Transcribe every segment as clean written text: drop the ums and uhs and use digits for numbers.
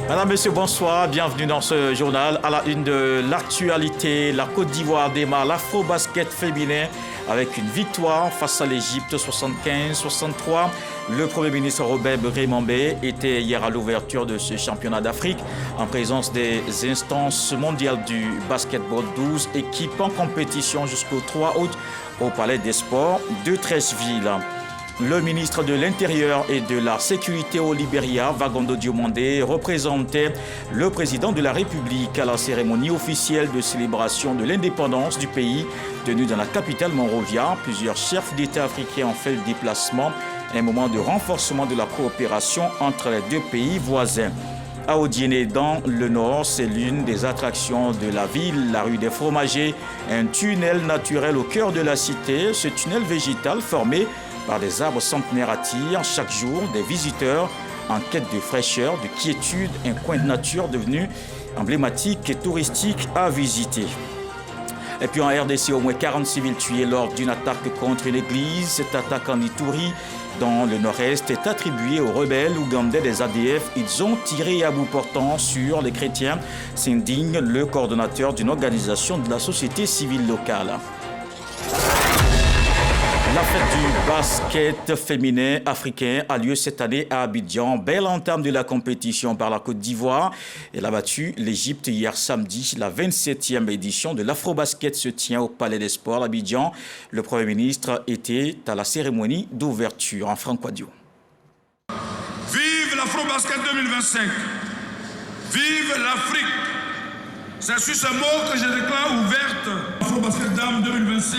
Madame, Monsieur, bonsoir. Bienvenue dans ce journal. À la une de l'actualité, la Côte d'Ivoire démarre l'afro-basket féminin avec une victoire face à l'Égypte 75-63. Le Premier ministre Robert Begré-Mambé était hier à l'ouverture de ce championnat d'Afrique en présence des instances mondiales du basketball. 12 équipes en compétition jusqu'au 3 août au Palais des Sports de Treichville. Le ministre de l'Intérieur et de la Sécurité au Libéria, Vagondo Diomandé, représentait le président de la République à la cérémonie officielle de célébration de l'indépendance du pays tenue dans la capitale Monrovia. Plusieurs chefs d'État africains ont fait le déplacement, un moment de renforcement de la coopération entre les deux pays voisins. À Odiéné, dans le nord, c'est l'une des attractions de la ville, la rue des Fromagers, un tunnel naturel au cœur de la cité. Ce tunnel végétal formé par des arbres centenaires attire chaque jour des visiteurs en quête de fraîcheur, de quiétude, un coin de nature devenu emblématique et touristique à visiter. Et puis en RDC, au moins 40 civils tués lors d'une attaque contre une église. Cette attaque en Ituri, dans le nord-est, est attribuée aux rebelles ougandais des ADF. Ils ont tiré à bout portant sur les chrétiens, s'indigne le coordonnateur d'une organisation de la société civile locale. La fête du basket féminin africain a lieu cette année à Abidjan. Belle entame de la compétition par la Côte d'Ivoire. Elle a battu l'Égypte hier samedi. La 27e édition de l'Afro-Basket se tient au Palais des Sports d'Abidjan. Le Premier ministre était à la cérémonie d'ouverture en Franco-Adio. Vive l'Afro-Basket 2025. Vive l'Afrique. C'est sur ce mot que je déclare ouverte l'Afro-Basket Dames 2025.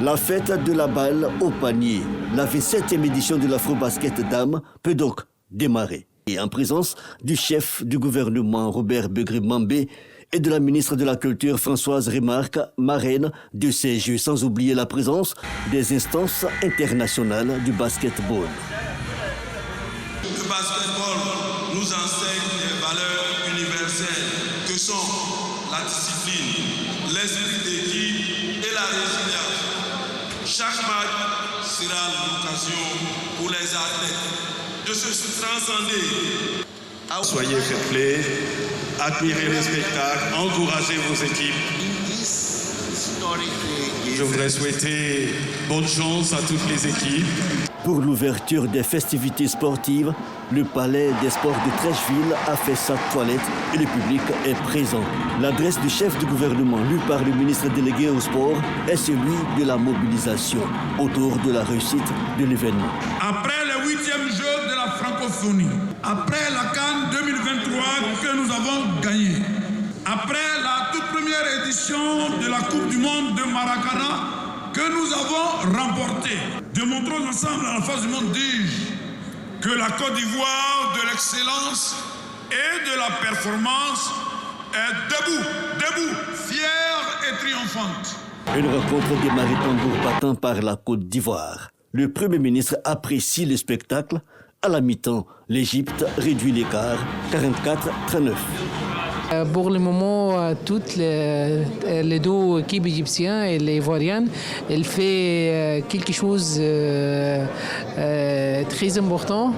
La fête de la balle au panier, la 27e édition de l'Afro-Basket Dames peut donc démarrer. Et en présence du chef du gouvernement Robert Begré-Mambé et de la ministre de la Culture Françoise Remarque, marraine de ces Jeux, sans oublier la présence des instances internationales du basketball. Le basketball nous enseigne des valeurs universelles que sont la discipline, l'esprit d'équipe et la résilience. Chaque match sera l'occasion pour les athlètes de se transcender. Soyez fair-play, admirez les spectacles, encouragez vos équipes. Je voudrais souhaiter bonne chance à toutes les équipes. Pour l'ouverture des festivités sportives, le Palais des Sports de Treichville a fait sa toilette et le public est présent. L'adresse du chef du gouvernement, lue par le ministre délégué au sport, est celui de la mobilisation autour de la réussite de l'événement. Après les 8e Jeux de la francophonie, après la CAN 2023 que nous avons gagnée, après la toute première édition de la Coupe du Monde de Maracana que nous avons remportée, démontrons ensemble à la face du monde, dis-je, que la Côte d'Ivoire de l'excellence et de la performance est debout, fière et triomphante. Une rencontre démarrée tambour battant par la Côte d'Ivoire. Le Premier ministre apprécie le spectacle. À la mi-temps, l'Égypte réduit l'écart 44-39. Pour le moment, toutes les deux équipes égyptiennes et les ivoiriennes, elles font quelque chose de très important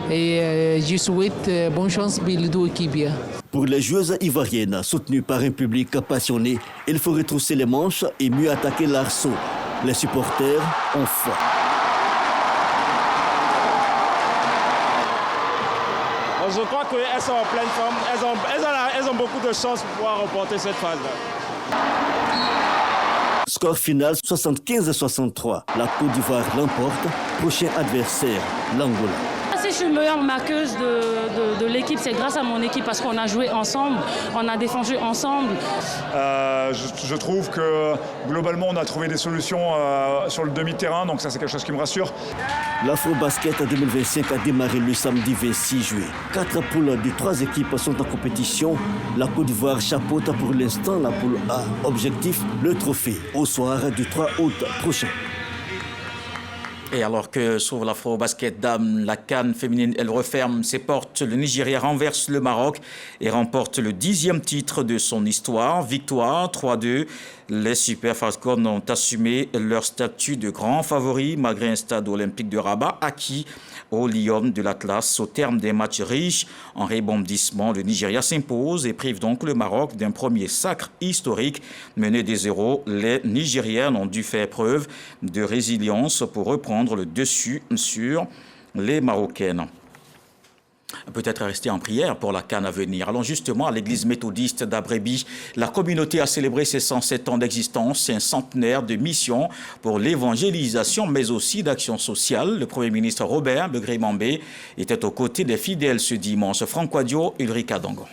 et je souhaite bonne chance pour les deux équipes. Pour les joueuses ivoiriennes, soutenues par un public passionné, il faut retrousser les manches et mieux attaquer l'arceau. Les supporters ont foi. Je crois qu'elles sont en pleine forme. Elles ont beaucoup de chance pour pouvoir remporter cette phase-là. Score final 75-63. La Côte d'Ivoire l'emporte. Prochain adversaire, l'Angola. Si je suis meilleure marqueuse de l'équipe, c'est grâce à mon équipe parce qu'on a joué ensemble, on a défendu ensemble. Je trouve que globalement on a trouvé des solutions sur le demi-terrain, donc ça c'est quelque chose qui me rassure. L'Afro-Basket 2025 a démarré le samedi 26 juillet. 4 poules de 3 équipes sont en compétition. La Côte d'Ivoire chapeaute pour l'instant la poule A. Objectif, le trophée au soir du 3 août prochain. Et alors que s'ouvre l'Afro-Basket Dames, la CAN féminine, elle referme ses portes. Le Nigeria renverse le Maroc et remporte le 10e titre de son histoire. Victoire 3-2 Les Super Falcons ont assumé leur statut de grand favori malgré un stade olympique de Rabat acquis aux Lions de l'Atlas. Au terme des matchs riches en rebondissements, le Nigeria s'impose et prive donc le Maroc d'un premier sacre historique. Menés des 0, les Nigériennes ont dû faire preuve de résilience pour reprendre le dessus sur les Marocaines. Peut-être rester en prière pour la CAN à venir. Allons justement à l'église méthodiste d'Abrebi. La communauté a célébré ses 107 ans d'existence et un centenaire de mission pour l'évangélisation, mais aussi d'action sociale. Le Premier ministre Robert Begré-Mambé était aux côtés des fidèles ce dimanche. Franck Wadio, Ulrika Dongo.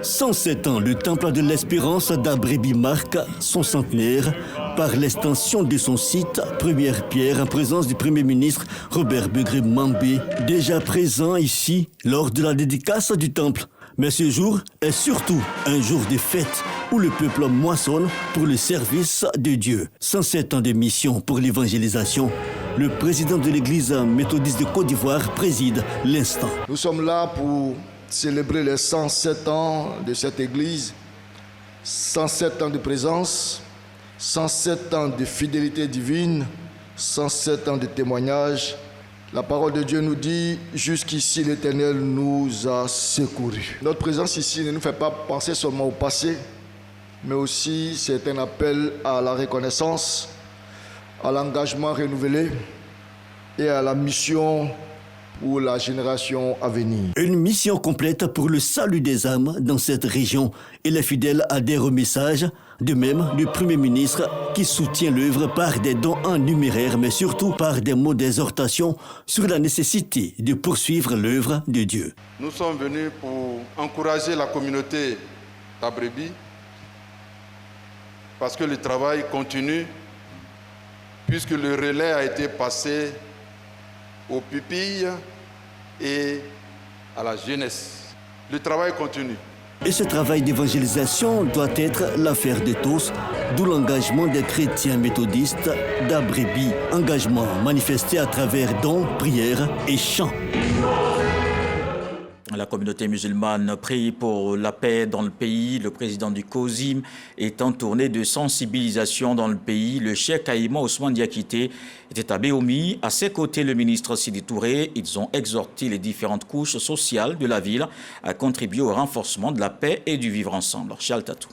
107 ans, le temple de l'espérance d'Abrebi marque son centenaire par l'extension de son site, première pierre en présence du Premier ministre Robert Begré-Mambé, déjà présent ici lors de la dédicace du temple. Mais ce jour est surtout un jour de fête où le peuple moissonne pour le service de Dieu. 107 ans de mission pour l'évangélisation. Le président de l'église méthodiste de Côte d'Ivoire préside l'instant. Nous sommes là pour célébrer les 107 ans de cette église, 107 ans de présence, 107 ans de fidélité divine, 107 ans de témoignage. La parole de Dieu nous dit, jusqu'ici l'Éternel nous a secourus. Notre présence ici ne nous fait pas penser seulement au passé, mais aussi c'est un appel à la reconnaissance, à l'engagement renouvelé et à la mission pour la génération à venir. Une mission complète pour le salut des âmes dans cette région et les fidèles adhèrent au message. De même, le Premier ministre qui soutient l'œuvre par des dons en numéraire, mais surtout par des mots d'exhortation sur la nécessité de poursuivre l'œuvre de Dieu. Nous sommes venus pour encourager la communauté d'Abrebi parce que le travail continue, puisque le relais a été passé aux pupilles et à la jeunesse. Le travail continue. Et ce travail d'évangélisation doit être l'affaire de tous, d'où l'engagement des chrétiens méthodistes d'Abrebi. Engagement manifesté à travers dons, prières et chants. La communauté musulmane prie pour la paix dans le pays. Le président du COSIM est en tournée de sensibilisation dans le pays. Le cheikh Aïma Ousmane Diakité était à Béoumi. À ses côtés, le ministre Sidi Touré. Ils ont exhorté les différentes couches sociales de la ville à contribuer au renforcement de la paix et du vivre ensemble. Charles Tatou.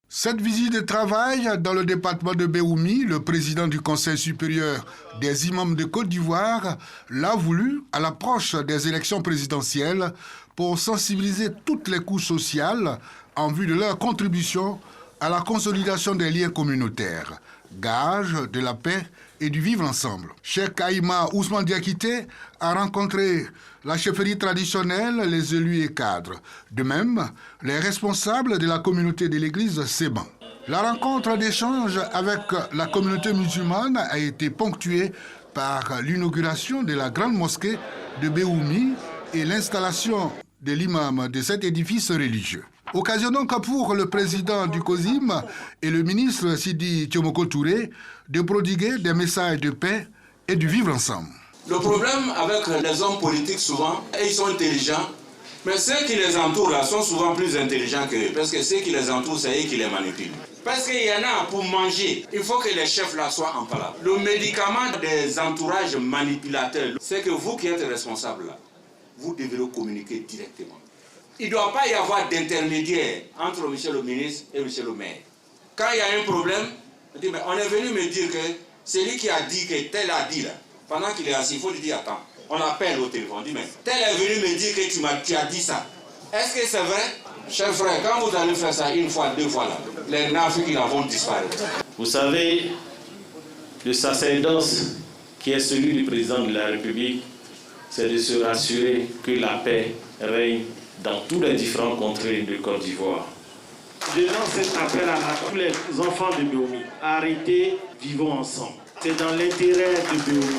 Cette visite de travail dans le département de Béoumi, le président du Conseil supérieur des imams de Côte d'Ivoire l'a voulu à l'approche des élections présidentielles pour sensibiliser toutes les couches sociales en vue de leur contribution à la consolidation des liens communautaires, gage de la paix et du vivre ensemble. Cheikh Aïma Ousmane Diakité a rencontré la chefferie traditionnelle, les élus et cadres. De même, les responsables de la communauté de l'église Séban. La rencontre d'échange avec la communauté musulmane a été ponctuée par l'inauguration de la grande mosquée de Béoumi et l'installation de l'imam de cet édifice religieux. Occasion donc pour le président du COSIM et le ministre Sidi Thiomoko Touré de prodiguer des messages de paix et du vivre ensemble. Le problème avec les hommes politiques souvent, ils sont intelligents, mais ceux qui les entourent là sont souvent plus intelligents qu'eux, parce que ceux qui les entourent, c'est eux qui les manipulent. Parce qu'il y en a pour manger, il faut que les chefs là soient en place. Le médicament des entourages manipulateurs, c'est que vous qui êtes responsables là, vous devrez communiquer directement. Il ne doit pas y avoir d'intermédiaire entre monsieur le ministre et monsieur le maire. Quand il y a un problème, on dit, mais on est venu me dire que c'est lui qui a dit que tel a dit là. Pendant qu'il est assis, il faut lui dire, attends, on l'appelle au téléphone, on dit, mais tel est venu me dire que tu as dit ça. Est-ce que c'est vrai? Cher frère, quand vous allez faire ça une fois, deux fois là, les nafiques vont disparaître. Vous savez, le sacerdoce qui est celui du président de la République, c'est de se rassurer que la paix règne dans tous les différents contrées de Côte d'Ivoire. Je lance cet appel à tous les enfants de Béoumi. Arrêtez, vivons ensemble. C'est dans l'intérêt de Béoumi.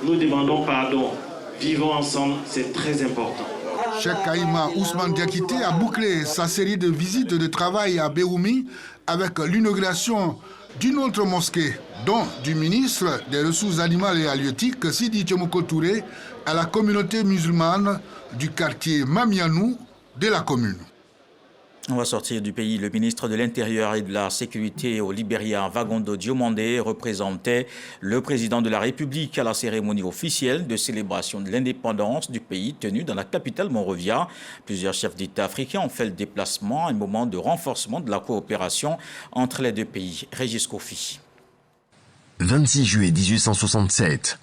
Nous demandons pardon. Vivons ensemble, c'est très important. Cheikh Aïma Ousmane Diakité a bouclé sa série de visites de travail à Béoumi avec l'inauguration d'une autre mosquée, dont du ministre des Ressources animales et halieutiques, Sidi Thiomoko Touré, à la communauté musulmane du quartier Mamianou de la commune. On va sortir du pays. Le ministre de l'Intérieur et de la Sécurité au Libéria, Vagondo Diomandé, représentait le président de la République à la cérémonie officielle de célébration de l'indépendance du pays tenue dans la capitale Monrovia. Plusieurs chefs d'État africains ont fait le déplacement, un moment de renforcement de la coopération entre les deux pays. Régis Kofi. 26 juillet 1867,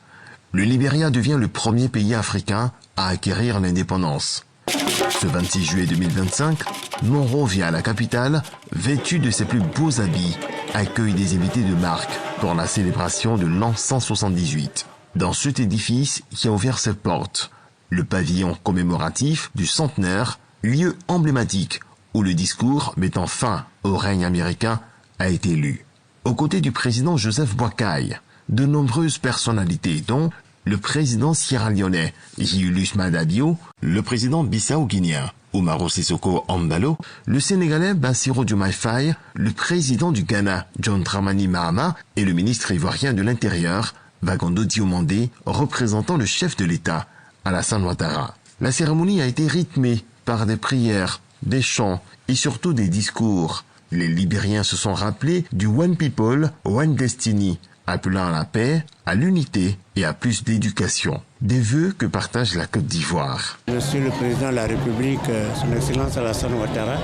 le Libéria devient le premier pays africain à acquérir l'indépendance. Ce 26 juillet 2025, Monrovia, la capitale, vêtue de ses plus beaux habits, accueille des invités de marque pour la célébration de l'an 178. Dans cet édifice qui a ouvert ses portes, le pavillon commémoratif du centenaire, lieu emblématique où le discours mettant fin au règne américain a été lu. Aux côtés du président Joseph Boakai, de nombreuses personnalités dont le président sierra-léonais Julius Maada Bio, le président bissau-guinéen Umaro Sissoko Embalo, le sénégalais Bassirou Diomaye Faye, le président du Ghana John Dramani Mahama et le ministre ivoirien de l'Intérieur Vagondo Diomandé, représentant le chef de l'État Alassane Ouattara. La cérémonie a été rythmée par des prières, des chants et surtout des discours. Les Libériens se sont rappelés du One People, One Destiny, appelant à la paix, à l'unité et à plus d'éducation. Des vœux que partage la Côte d'Ivoire. Monsieur le Président de la République, Son Excellence Alassane Ouattara,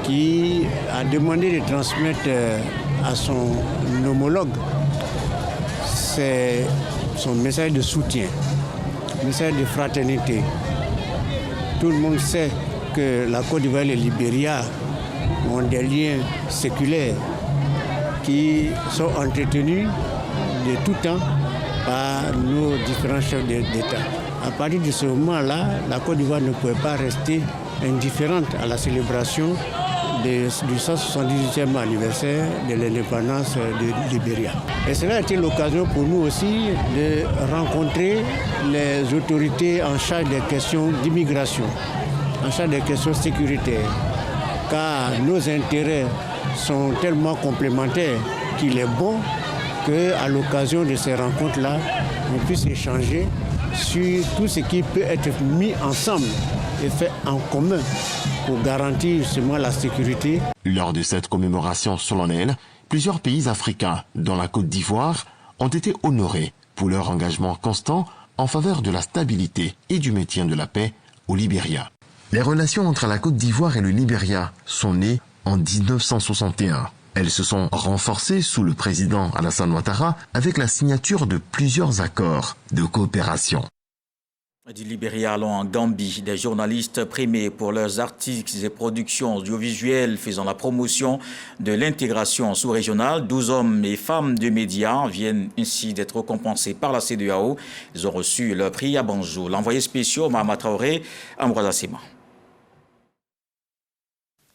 qui a demandé de transmettre à son homologue son message de soutien, message de fraternité. Tout le monde sait que la Côte d'Ivoire et le Libéria ont des liens séculaires qui sont entretenus de tout temps par nos différents chefs d'État. À partir de ce moment-là, la Côte d'Ivoire ne pouvait pas rester indifférente à la célébration du 178e anniversaire de l'indépendance du Libéria. Et cela a été l'occasion pour nous aussi de rencontrer les autorités en charge des questions d'immigration, en charge des questions sécuritaires, car nos intérêts sont tellement complémentaires qu'il est bon qu'à l'occasion de ces rencontres-là, on puisse échanger sur tout ce qui peut être mis ensemble et fait en commun pour garantir justement la sécurité. Lors de cette commémoration solennelle, plusieurs pays africains, dont la Côte d'Ivoire, ont été honorés pour leur engagement constant en faveur de la stabilité et du maintien de la paix au Libéria. Les relations entre la Côte d'Ivoire et le Libéria sont nées en 1961. Elles se sont renforcées sous le président Alassane Ouattara avec la signature de plusieurs accords de coopération. Du Libéria, allons en Gambie. Des journalistes primés pour leurs articles et productions audiovisuelles faisant la promotion de l'intégration sous-régionale. 12 hommes et femmes de médias viennent ainsi d'être récompensés par la CEDEAO. Ils ont reçu leur prix à Banjul. L'envoyé spécial Mahama Traoré, Ambroise Assema.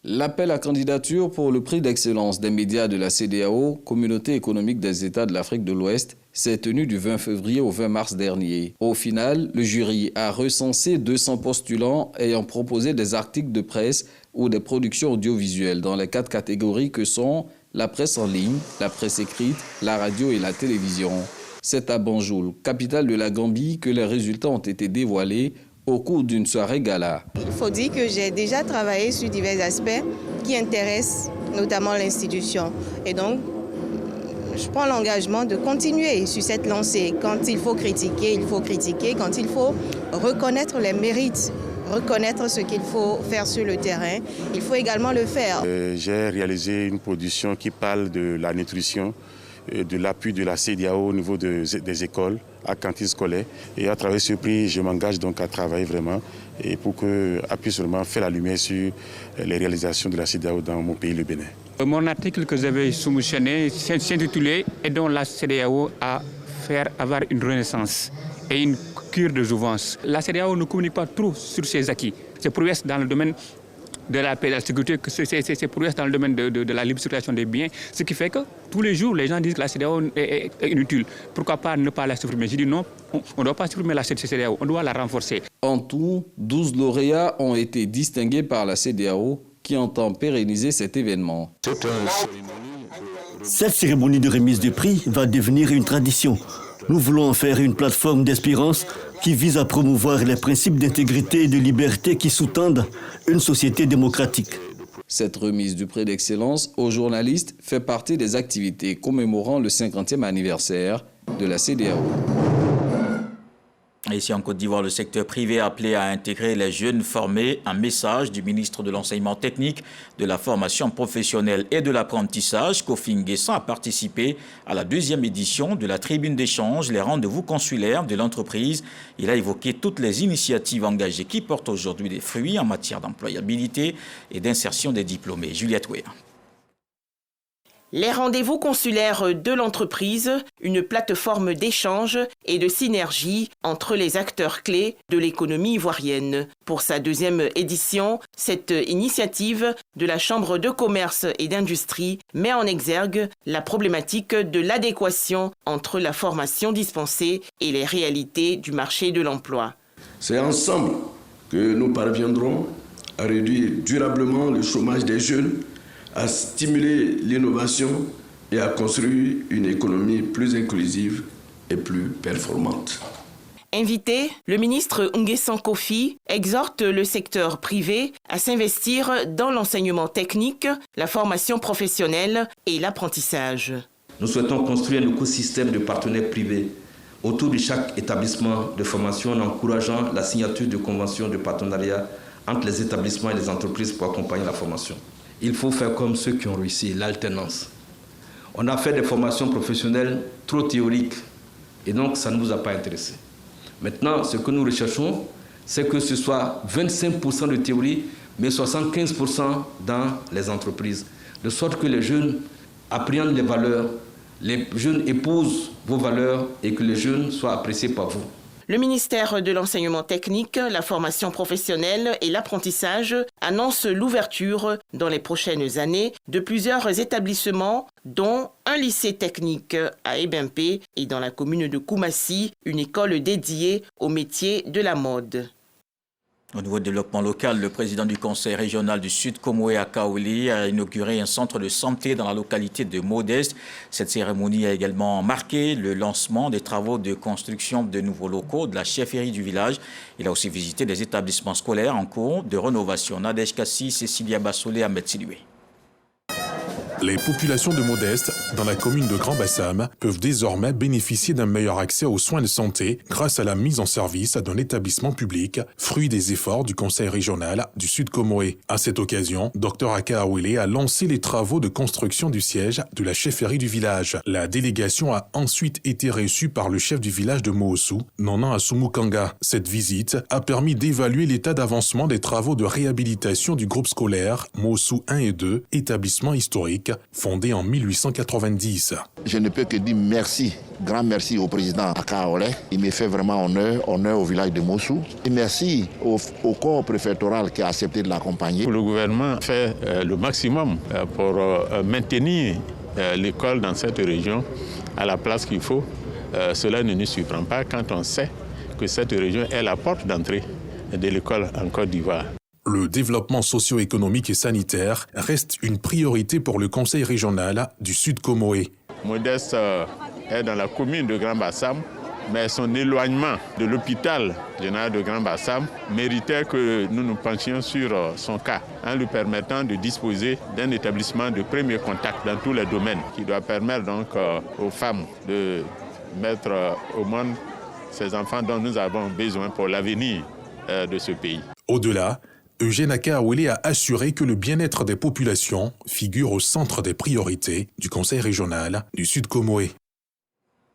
L'appel à candidature pour le prix d'excellence des médias de la CEDEAO, Communauté économique des États de l'Afrique de l'Ouest, s'est tenu du 20 février au 20 mars dernier. Au final, le jury a recensé 200 postulants ayant proposé des articles de presse ou des productions audiovisuelles dans les 4 catégories que sont la presse en ligne, la presse écrite, la radio et la télévision. C'est à Banjul, capitale de la Gambie, que les résultats ont été dévoilés au cours d'une soirée gala. Il faut dire que j'ai déjà travaillé sur divers aspects qui intéressent notamment l'institution. Et donc, je prends l'engagement de continuer sur cette lancée. Quand il faut critiquer, il faut critiquer. Quand il faut reconnaître les mérites, reconnaître ce qu'il faut faire sur le terrain, il faut également le faire. J'ai réalisé une production qui parle de la nutrition, de l'appui de la CEDEAO au niveau des écoles, à cantine scolaire. Et à travers ce prix, je m'engage donc à travailler vraiment et pour que puisse vraiment faire la lumière sur les réalisations de la CEDEAO dans mon pays, le Bénin. Mon article que j'avais soumissionné s'intitulait « Aidons la CEDEAO à faire avoir une renaissance et une cure de jouvence ». La CEDEAO ne communique pas trop sur ses acquis. Ses prouesses dans le domaine de la paix et de la sécurité, c'est prouesses dans le domaine de la libre circulation des biens, ce qui fait que tous les jours, les gens disent que la CEDEAO est inutile. Pourquoi pas ne pas la supprimer? J'ai dit non, on ne doit pas supprimer la CEDEAO, on doit la renforcer. En tout, 12 lauréats ont été distingués par la CEDEAO qui entend pérenniser cet événement. Cette cérémonie de remise de prix va devenir une tradition. Nous voulons en faire une plateforme d'espérance qui vise à promouvoir les principes d'intégrité et de liberté qui sous-tendent une société démocratique. Cette remise du prix d'excellence aux journalistes fait partie des activités commémorant le 50e anniversaire de la CEDEAO. Ici en Côte d'Ivoire, le secteur privé a appelé à intégrer les jeunes formés. Un message du ministre de l'Enseignement technique, de la formation professionnelle et de l'apprentissage, Kofi Nguessan, a participé à la 2e édition de la tribune d'échange, les rendez-vous consulaires de l'entreprise. Il a évoqué toutes les initiatives engagées qui portent aujourd'hui des fruits en matière d'employabilité et d'insertion des diplômés. Juliette Wea. Les rendez-vous consulaires de l'entreprise, une plateforme d'échange et de synergie entre les acteurs clés de l'économie ivoirienne. Pour sa 2e édition, cette initiative de la Chambre de commerce et d'industrie met en exergue la problématique de l'adéquation entre la formation dispensée et les réalités du marché de l'emploi. C'est ensemble que nous parviendrons à réduire durablement le chômage des jeunes, à stimuler l'innovation et à construire une économie plus inclusive et plus performante. Invité, le ministre Nguessan Kofi exhorte le secteur privé à s'investir dans l'enseignement technique, la formation professionnelle et l'apprentissage. Nous souhaitons construire un écosystème de partenaires privés autour de chaque établissement de formation en encourageant la signature de conventions de partenariat entre les établissements et les entreprises pour accompagner la formation. Il faut faire comme ceux qui ont réussi, l'alternance. On a fait des formations professionnelles trop théoriques et donc ça ne nous a pas intéressés. Maintenant, ce que nous recherchons, c'est que ce soit 25% de théorie, mais 75% dans les entreprises. De sorte que les jeunes apprennent les valeurs, les jeunes épousent vos valeurs et que les jeunes soient appréciés par vous. Le ministère de l'Enseignement technique, la formation professionnelle et l'apprentissage annonce l'ouverture dans les prochaines années de plusieurs établissements, dont un lycée technique à Ebempe et dans la commune de Koumassi, une école dédiée au métier de la mode. Au niveau développement local, le président du conseil régional du Sud, Komoé Akaoli, a inauguré un centre de santé dans la localité de Modeste. Cette cérémonie a également marqué le lancement des travaux de construction de nouveaux locaux de la chefferie du village. Il a aussi visité des établissements scolaires en cours de rénovation. Nadège Kassi, Cécilia Bassolé, Ahmed Siloué. Les populations de Modeste, dans la commune de Grand Bassam, peuvent désormais bénéficier d'un meilleur accès aux soins de santé grâce à la mise en service d'un établissement public, fruit des efforts du conseil régional du Sud Comoé. À cette occasion, Dr Aka Awele a lancé les travaux de construction du siège de la chefferie du village. La délégation a ensuite été reçue par le chef du village de Moossou, Nana Asumukanga. Cette visite a permis d'évaluer l'état d'avancement des travaux de réhabilitation du groupe scolaire Moossou 1 et 2, établissement historique fondé en 1890. Je ne peux que dire merci, grand merci au président Akaole. Il me fait vraiment honneur au village de Moossou. Et merci au corps préfectoral qui a accepté de l'accompagner. Le gouvernement fait le maximum pour maintenir l'école dans cette région à la place qu'il faut. Cela ne nous surprend pas quand on sait que cette région est la porte d'entrée de l'école en Côte d'Ivoire. Le développement socio-économique et sanitaire reste une priorité pour le conseil régional du Sud Comoé. Modeste est dans la commune de Grand Bassam, mais son éloignement de l'hôpital général de Grand Bassam méritait que nous nous penchions sur son cas en lui permettant de disposer d'un établissement de premier contact dans tous les domaines qui doit permettre donc aux femmes de mettre au monde ces enfants dont nous avons besoin pour l'avenir de ce pays. Au-delà, Eugène Akaawele a assuré que le bien-être des populations figure au centre des priorités du Conseil régional du Sud Comoé.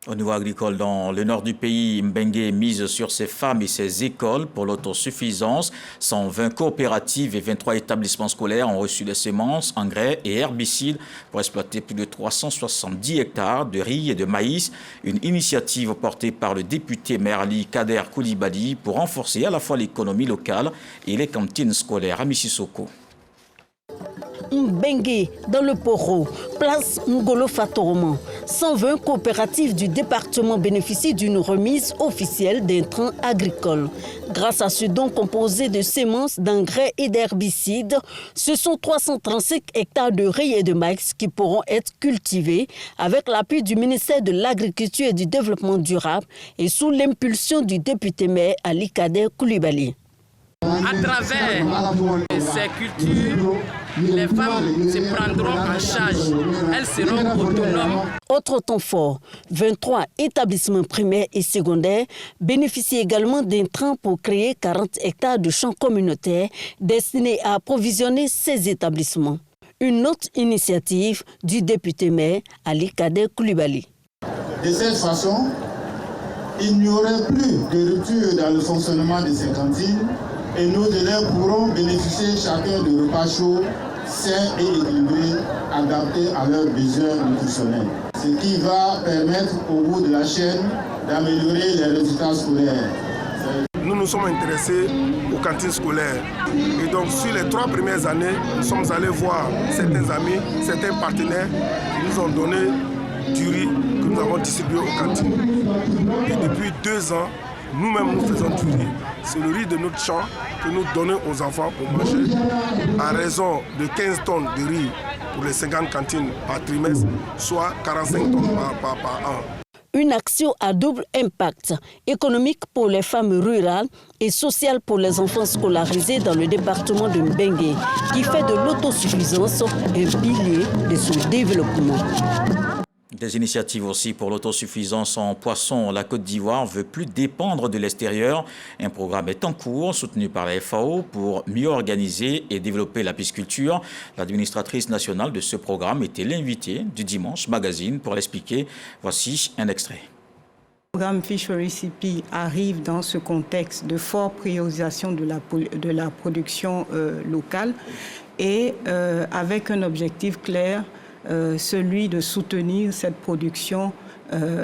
Au niveau agricole, dans le nord du pays, Mbengue mise sur ses femmes et ses écoles pour l'autosuffisance. 120 coopératives et 23 établissements scolaires ont reçu des semences, engrais et herbicides pour exploiter plus de 370 hectares de riz et de maïs. Une initiative portée par le député Merli Kader Koulibaly pour renforcer à la fois l'économie locale et les cantines scolaires à Mississauga. Mbengue, dans le Poro, place Ngolo Fatoroman. 120 coopératives du département bénéficient d'une remise officielle d'intrants agricoles. Grâce à ce don composé de semences, d'engrais et d'herbicides, ce sont 335 hectares de riz et de maïs qui pourront être cultivés avec l'appui du ministère de l'Agriculture et du Développement durable et sous l'impulsion du député maire Ali Kader Koulibaly. À travers ces cultures, les femmes se prendront en charge. Elles seront autonomes. Autre temps fort, 23 établissements primaires et secondaires bénéficient également d'intrants pour créer 40 hectares de champs communautaires destinés à approvisionner ces établissements. Une autre initiative du député maire Ali Kader Koulibaly. De cette façon, il n'y aurait plus de rupture dans le fonctionnement de ces cantines et nos élèves pourront bénéficier chacun de repas chauds, sains et équilibrés, adaptés à leurs besoins nutritionnels. Ce qui va permettre au bout de la chaîne d'améliorer les résultats scolaires. Nous nous sommes intéressés aux cantines scolaires. Et donc sur les 3 premières années, nous sommes allés voir certains amis, certains partenaires qui nous ont donné du riz que nous avons distribué aux cantines. Et depuis 2 ans, nous-mêmes nous faisons du riz. C'est le riz de notre champ que nous donnons aux enfants pour manger à raison de 15 tonnes de riz pour les 50 cantines par trimestre, soit 45 tonnes par an. Une action à double impact, économique pour les femmes rurales et sociale pour les enfants scolarisés dans le département de Mbengue, qui fait de l'autosuffisance un pilier de son développement. Des initiatives aussi pour l'autosuffisance en poissons. La Côte d'Ivoire veut plus dépendre de l'extérieur. Un programme est en cours, soutenu par la FAO, pour mieux organiser et développer la pisciculture. L'administratrice nationale de ce programme était l'invitée du Dimanche Magazine pour l'expliquer. Voici un extrait. Le programme Fish for ECP arrive dans ce contexte de forte priorisation de la production locale et avec un objectif clair, celui de soutenir cette production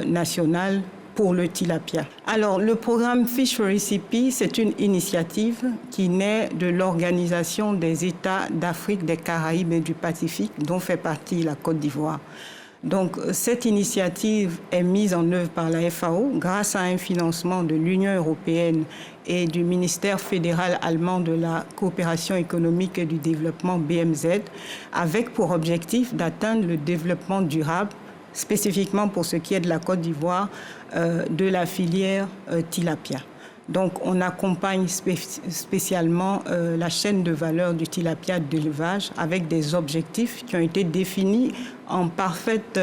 nationale pour le tilapia. Alors, le programme Fish for ECP, c'est une initiative qui naît de l'Organisation des États d'Afrique, des Caraïbes et du Pacifique, dont fait partie la Côte d'Ivoire. Donc, cette initiative est mise en œuvre par la FAO grâce à un financement de l'Union européenne et du ministère fédéral allemand de la coopération économique et du développement BMZ, avec pour objectif d'atteindre le développement durable, spécifiquement pour ce qui est de la Côte d'Ivoire, de la filière tilapia. Donc, on accompagne spécialement la chaîne de valeur du tilapia d'élevage avec des objectifs qui ont été définis en parfaite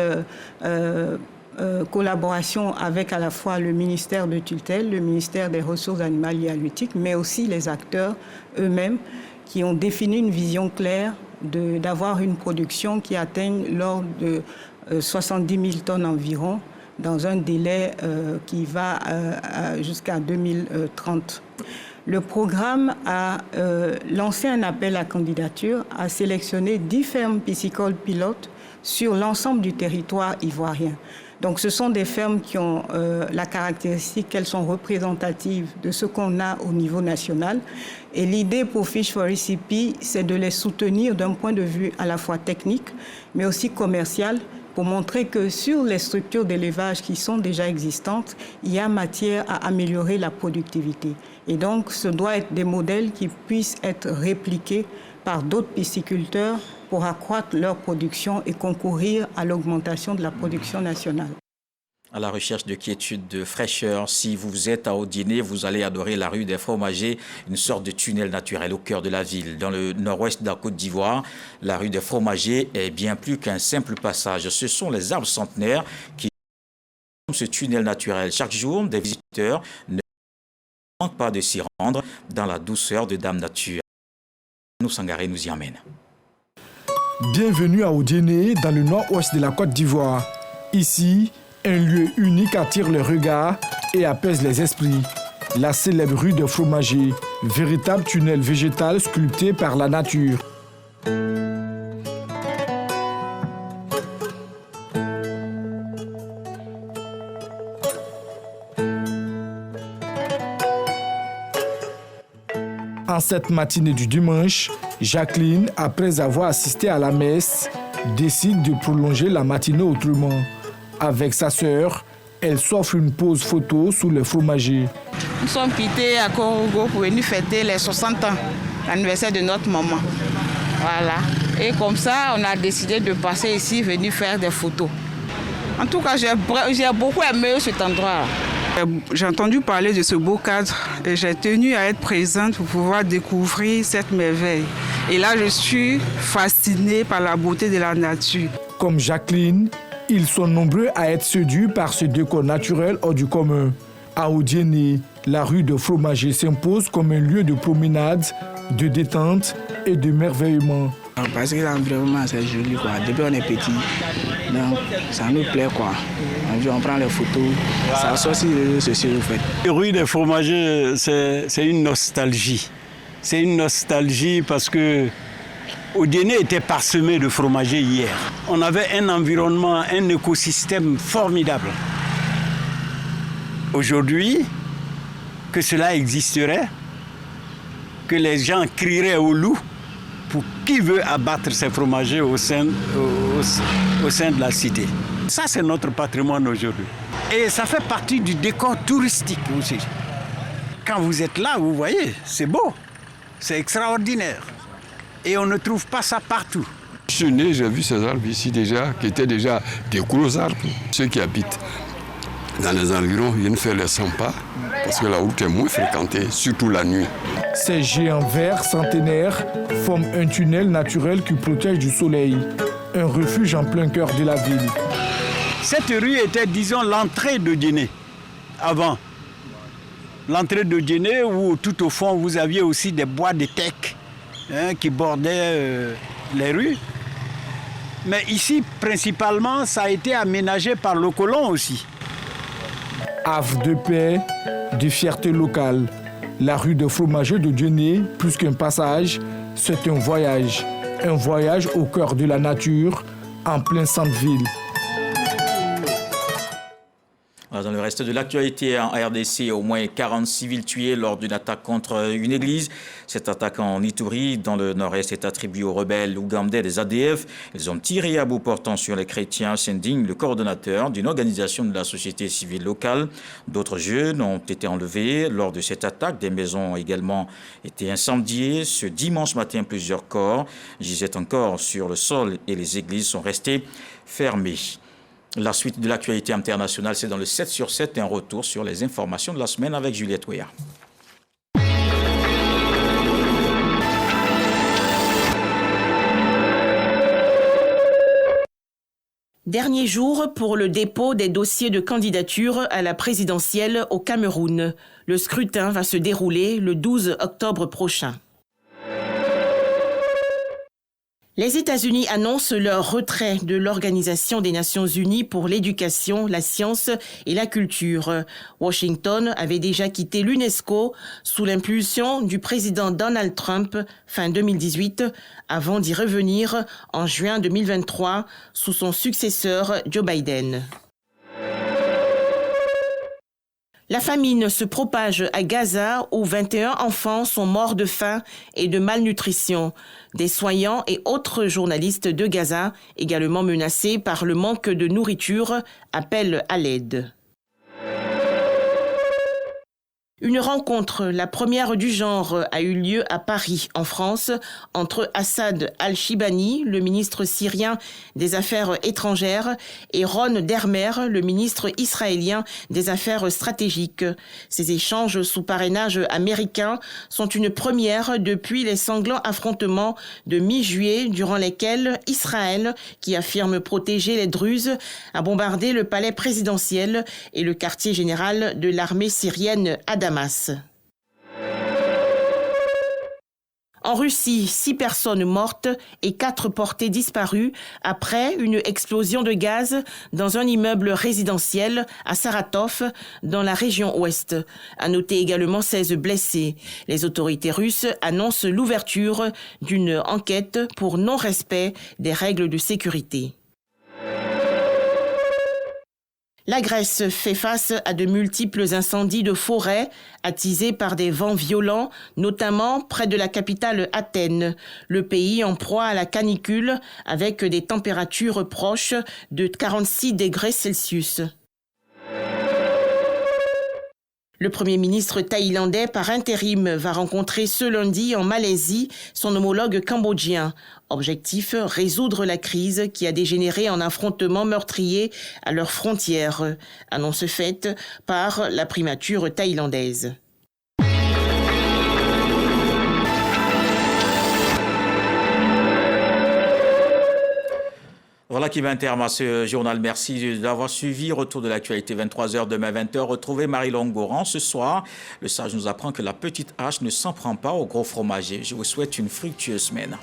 collaboration avec à la fois le ministère de tutelle, le ministère des Ressources animales et halieutiques, mais aussi les acteurs eux-mêmes qui ont défini une vision claire d'avoir une production qui atteigne l'ordre de 70 000 tonnes environ, dans un délai qui va jusqu'à 2030. Le programme a lancé un appel à candidature, a sélectionné 10 fermes piscicoles pilotes sur l'ensemble du territoire ivoirien. Donc ce sont des fermes qui ont la caractéristique qu'elles sont représentatives de ce qu'on a au niveau national. Et l'idée pour Fish for ECP, c'est de les soutenir d'un point de vue à la fois technique, mais aussi commercial, pour montrer que sur les structures d'élevage qui sont déjà existantes, il y a matière à améliorer la productivité. Et donc, ce doit être des modèles qui puissent être répliqués par d'autres pisciculteurs pour accroître leur production et concourir à l'augmentation de la production nationale. À la recherche de quiétude, de fraîcheur, si vous êtes à Odiné, vous allez adorer la rue des Fromagers, une sorte de tunnel naturel au cœur de la ville. Dans le nord-ouest de la Côte d'Ivoire, la rue des Fromagers est bien plus qu'un simple passage. Ce sont les arbres centenaires qui forment ce tunnel naturel. Chaque jour, des visiteurs ne manquent pas de s'y rendre dans la douceur de Dame Nature. Nous Sangaré nous y emmène. Bienvenue à Odiné, dans le nord-ouest de la Côte d'Ivoire. Ici, un lieu unique attire les regards et apaise les esprits. La célèbre rue des Fromagers, véritable tunnel végétal sculpté par la nature. En cette matinée du dimanche, Jacqueline, après avoir assisté à la messe, décide de prolonger la matinée autrement. Avec sa sœur, elle s'offre une pause photo sous le fromager. Nous sommes quittés à Korogo pour venir fêter les 60 ans, l'anniversaire de notre maman. Voilà. Et comme ça, on a décidé de passer ici, venir faire des photos. En tout cas, j'ai beaucoup aimé cet endroit. J'ai entendu parler de ce beau cadre et j'ai tenu à être présente pour pouvoir découvrir cette merveille. Et là, je suis fascinée par la beauté de la nature. Comme Jacqueline, ils sont nombreux à être séduits par ce décor naturel hors du commun. À Odiéné, la rue de Fromager s'impose comme un lieu de promenade, de détente et de merveillement. Parce que l'environnement, c'est joli, quoi. Depuis on est petit, donc ça nous plaît, quoi. On prend les photos, ça sort sur les réseaux sociaux, en fait. La rue des Fromagers, c'est une nostalgie. C'est une nostalgie parce que Odiéné était parsemé de fromagers hier. On avait un environnement, un écosystème formidable. Aujourd'hui, que cela existerait, que les gens crieraient au loup, pour qui veut abattre ces fromagers au sein de la cité. Ça, c'est notre patrimoine aujourd'hui. Et ça fait partie du décor touristique aussi. Quand vous êtes là, vous voyez, c'est beau, c'est extraordinaire. Et on ne trouve pas ça partout. Je suis né, j'ai vu ces arbres ici déjà, qui étaient déjà des gros arbres. Ceux qui habitent dans les environs viennent faire les 100 pas, parce que la route est moins fréquentée, surtout la nuit. Ces géants verts centenaires forment un tunnel naturel qui protège du soleil, un refuge en plein cœur de la ville. Cette rue était, disons, l'entrée d'Odiéné, avant. L'entrée d'Odiéné où tout au fond vous aviez aussi des bois de teck qui bordaient les rues. Mais ici, principalement, ça a été aménagé par le colon aussi. Havre de paix, de fierté locale. La rue de Fromager d'Odiéné, plus qu'un passage, c'est un voyage. Un voyage au cœur de la nature, en plein centre-ville. Dans le reste de l'actualité en RDC, au moins 40 civils tués lors d'une attaque contre une église. Cette attaque en Ituri, dans le nord-est, est attribuée aux rebelles ougandais des ADF. Ils ont tiré à bout portant sur les chrétiens, s'indigne le coordonnateur d'une organisation de la société civile locale. D'autres jeunes ont été enlevés lors de cette attaque. Des maisons ont également été incendiées. Ce dimanche matin, plusieurs corps gisaient encore sur le sol et les églises sont restées fermées. La suite de l'actualité internationale, c'est dans le 7 sur 7, un retour sur les informations de la semaine avec Juliette Ouéa. Dernier jour pour le dépôt des dossiers de candidature à la présidentielle au Cameroun. Le scrutin va se dérouler le 12 octobre prochain. Les États-Unis annoncent leur retrait de l'Organisation des Nations Unies pour l'éducation, la science et la culture. Washington avait déjà quitté l'UNESCO sous l'impulsion du président Donald Trump fin 2018, avant d'y revenir en juin 2023 sous son successeur Joe Biden. La famine se propage à Gaza où 21 enfants sont morts de faim et de malnutrition. Des soignants et autres journalistes de Gaza, également menacés par le manque de nourriture, appellent à l'aide. Une rencontre, la première du genre, a eu lieu à Paris, en France, entre Assad al-Shibani, le ministre syrien des Affaires étrangères, et Ron Dermer, le ministre israélien des Affaires stratégiques. Ces échanges sous parrainage américain sont une première depuis les sanglants affrontements de mi-juillet, durant lesquels Israël, qui affirme protéger les Druzes, a bombardé le palais présidentiel et le quartier général de l'armée syrienne à Damas. En Russie, 6 personnes mortes et 4 portées disparues après une explosion de gaz dans un immeuble résidentiel à Saratov, dans la région ouest. À noter également 16 blessés. Les autorités russes annoncent l'ouverture d'une enquête pour non-respect des règles de sécurité. La Grèce fait face à de multiples incendies de forêt attisés par des vents violents, notamment près de la capitale Athènes. Le pays en proie à la canicule avec des températures proches de 46 degrés Celsius. Le Premier ministre thaïlandais par intérim va rencontrer ce lundi en Malaisie son homologue cambodgien. Objectif, résoudre la crise qui a dégénéré en affrontements meurtriers à leurs frontières. Annonce faite par la primature thaïlandaise. Voilà qui met un terme à ce journal. Merci d'avoir suivi. Retour de l'actualité 23h, demain 20h. Retrouvez Marie-Longue Goran ce soir. Le sage nous apprend que la petite hache ne s'en prend pas au gros fromager. Je vous souhaite une fructueuse semaine.